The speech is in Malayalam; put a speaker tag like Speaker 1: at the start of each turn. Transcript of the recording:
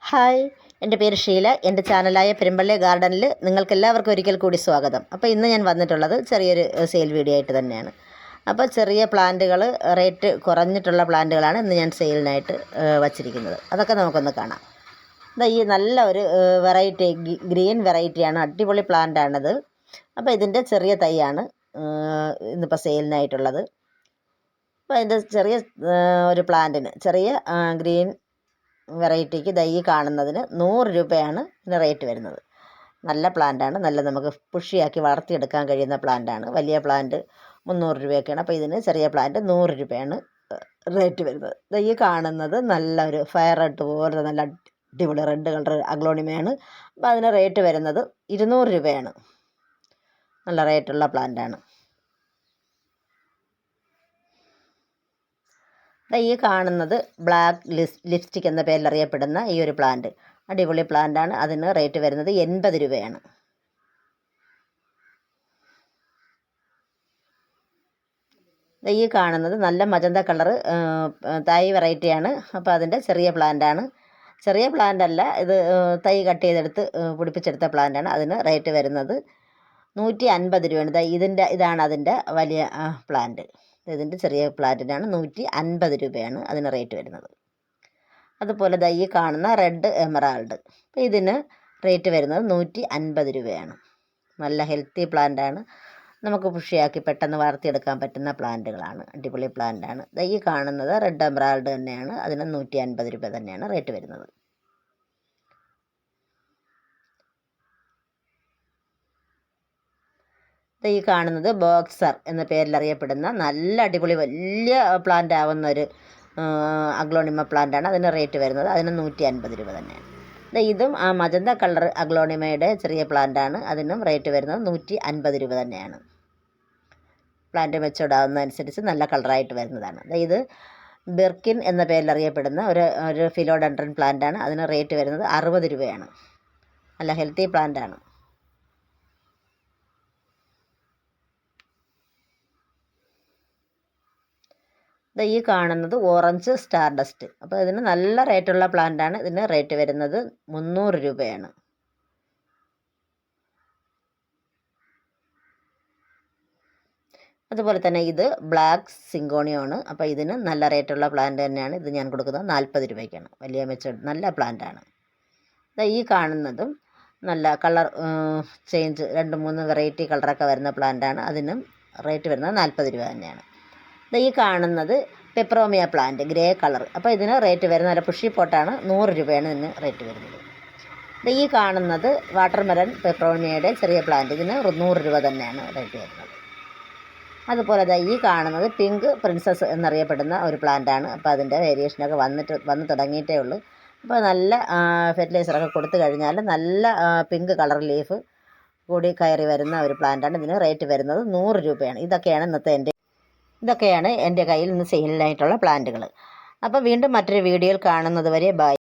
Speaker 1: ഹായ്, എൻ്റെ പേര് ഷീല. എൻ്റെ ചാനലായ പെരുമ്പള്ളി ഗാർഡനിൽ നിങ്ങൾക്കെല്ലാവർക്കും ഒരിക്കൽ കൂടി സ്വാഗതം. അപ്പോൾ ഇന്ന് ഞാൻ വന്നിട്ടുള്ളത് ചെറിയൊരു സെയിൽ വീഡിയോ ആയിട്ട് തന്നെയാണ്. അപ്പോൾ ചെറിയ പ്ലാന്റുകൾ, റേറ്റ് കുറഞ്ഞിട്ടുള്ള പ്ലാന്റുകളാണ് ഇന്ന് ഞാൻ സെയിലിനായിട്ട് വച്ചിരിക്കുന്നത്. അതൊക്കെ നമുക്കൊന്ന് കാണാം. ഈ നല്ല ഒരു വെറൈറ്റി ഗ്രീൻ വെറൈറ്റിയാണ്, അടിപൊളി പ്ലാന്റാണിത്. അപ്പോൾ ഇതിൻ്റെ ചെറിയ തൈയാണ് ഇന്നിപ്പോൾ സെയിലിനായിട്ടുള്ളത്. അപ്പോൾ അതിൻ്റെ ചെറിയ ഒരു പ്ലാന്റിന്, ചെറിയ ഗ്രീൻ വെറൈറ്റിക്ക് ഈ കാണുന്നതിന് 100 രൂപയാണ് ഇതിന് റേറ്റ് വരുന്നത്. നല്ല പ്ലാന്റാണ്, നല്ല നമുക്ക് പുഷിയാക്കി വളർത്തിയെടുക്കാൻ കഴിയുന്ന പ്ലാന്റാണ്. വലിയ പ്ലാന്റ് 300 രൂപയൊക്കെയാണ്. അപ്പോൾ ഇതിന് ചെറിയ പ്ലാന്റ് 100 രൂപയാണ് റേറ്റ് വരുന്നത്. ഈ കാണുന്നത് നല്ലൊരു ഫയർ റെഡ് പോലെ നല്ല അടിപൊളി റെഡ് കളർ അഗ്ലോണിമയാണ്. അപ്പോൾ അതിന് റേറ്റ് വരുന്നത് 200 രൂപയാണ്. നല്ല റേറ്റുള്ള പ്ലാന്റാണ്. ഈ കാണുന്നത് ബ്ലാക്ക് ലിപ്സ്റ്റിക് എന്ന പേരിൽ അറിയപ്പെടുന്ന ഈ ഒരു പ്ലാന്റ് അടിപൊളി പ്ലാന്റാണ്. അതിന് റേറ്റ് വരുന്നത് 80 രൂപയാണ്. ഈ കാണുന്നത് നല്ല മജന്ത കളർ തൈ വെറൈറ്റിയാണ്. അപ്പോൾ അതിൻ്റെ ചെറിയ പ്ലാന്റാണ്. ചെറിയ പ്ലാന്റ് അല്ല, ഇത് തൈ കട്ട് ചെയ്തെടുത്ത് പിടിപ്പിച്ചെടുത്ത പ്ലാന്റാണ്. അതിന് റേറ്റ് വരുന്നത് 150 രൂപയാണ്. ഇതാണ് അതിൻ്റെ വലിയ പ്ലാന്റ്. ഇതിൻ്റെ ചെറിയ പ്ലാന്റിനാണ് 150 രൂപയാണ് അതിന് റേറ്റ് വരുന്നത്. അതുപോലെ ഈ കാണുന്ന റെഡ് എമറാൾഡ്, അപ്പോൾ ഇതിന് റേറ്റ് വരുന്നത് 150 രൂപയാണ്. നല്ല ഹെൽത്തി പ്ലാന്റാണ്, നമുക്ക് പുഷിയാക്കി പെട്ടെന്ന് വളർത്തിയെടുക്കാൻ പറ്റുന്ന പ്ലാന്റുകളാണ്, അടിപൊളി പ്ലാന്റാണ്. ഈ കാണുന്നത് റെഡ് എമറാൾഡ് തന്നെയാണ്. അതിന് 150 രൂപ തന്നെയാണ് റേറ്റ് വരുന്നത്. ഈ കാണുന്നത് ബോക്സർ എന്ന പേരിൽ അറിയപ്പെടുന്ന നല്ല അടിപൊളി വലിയ പ്ലാന്റ് ആവുന്ന ഒരു അഗ്ലോണിമ പ്ലാന്റാണ്. അതിന് റേറ്റ് വരുന്നത് അതിന് 150 രൂപ തന്നെയാണ്. ഇതും ആ മജന്ത കളർ അഗ്ലോണിമയുടെ ചെറിയ പ്ലാന്റാണ്. അതിനും റേറ്റ് വരുന്നത് 150 രൂപ തന്നെയാണ്. പ്ലാന്റ് മെച്ചൂർഡാവുന്നതനുസരിച്ച് നല്ല കളറായിട്ട് വരുന്നതാണ്. ഇത് ബെർക്കിൻ എന്ന പേരിൽ അറിയപ്പെടുന്ന ഒരു ഫിലോഡെൻഡ്രൻ പ്ലാന്റാണ്. അതിന് റേറ്റ് വരുന്നത് 60 രൂപയാണ്. നല്ല ഹെൽത്തി പ്ലാന്റാണ്. ഈ കാണുന്നത് ഓറഞ്ച് സ്റ്റാർ ഡസ്റ്റ്. അപ്പോൾ ഇതിന് നല്ല റേറ്റുള്ള പ്ലാന്റാണ്. ഇതിന് റേറ്റ് വരുന്നത് 300 രൂപയാണ്. അതുപോലെ തന്നെ ഇത് ബ്ലാക്ക് സിങ്കോണിയാണ്. അപ്പോൾ ഇതിന് നല്ല റേറ്റുള്ള പ്ലാന്റ് തന്നെയാണ്. ഇത് ഞാൻ കൊടുക്കുന്നത് 40 രൂപയ്ക്കാണ്. വലിയ മെച്ചൂർഡ് നല്ല പ്ലാന്റാണ്. ഈ കാണുന്നതും നല്ല കളർ ചേഞ്ച് 2-3 വെറൈറ്റി കളറൊക്കെ വരുന്ന പ്ലാന്റാണ്. അതിനും റേറ്റ് വരുന്നത് 40 രൂപ തന്നെയാണ്. ഈ കാണുന്നത് പെപ്പറോമിയ പ്ലാന്റ് ഗ്രേ കളർ. അപ്പോൾ ഇതിന് റേറ്റ് വരുന്നത് നല്ല പുഷി പോട്ടാണ്. 100 രൂപയാണ് ഇതിന് റേറ്റ് വരുന്നത്. ഈ കാണുന്നത് വാട്ടർമെലൺ പെപ്പറോമിയയുടെ ചെറിയ പ്ലാന്റ്. ഇതിന് 100 രൂപ തന്നെയാണ് റേറ്റ് വരുന്നത്. അതുപോലെ ഈ കാണുന്നത് പിങ്ക് പ്രിൻസസ് എന്നറിയപ്പെടുന്ന ഒരു പ്ലാന്റാണ്. അപ്പോൾ അതിൻ്റെ വേരിയേഷനൊക്കെ വന്ന് തുടങ്ങിയിട്ടേ ഉള്ളൂ. അപ്പോൾ നല്ല ഫെർട്ടിലൈസറൊക്കെ കൊടുത്തു കഴിഞ്ഞാൽ നല്ല പിങ്ക് കളർ ലീഫ് കൂടി കയറി വരുന്ന ഒരു പ്ലാന്റാണ്. ഇതിന് റേറ്റ് വരുന്നത് 100 രൂപയാണ്. ഇതൊക്കെയാണ് എൻ്റെ കയ്യിൽ നിന്ന് സെയിലിനായിട്ടുള്ള പ്ലാന്റുകൾ. അപ്പോൾ വീണ്ടും മറ്റൊരു വീഡിയോയിൽ കാണുന്നത് വരെ ബൈ.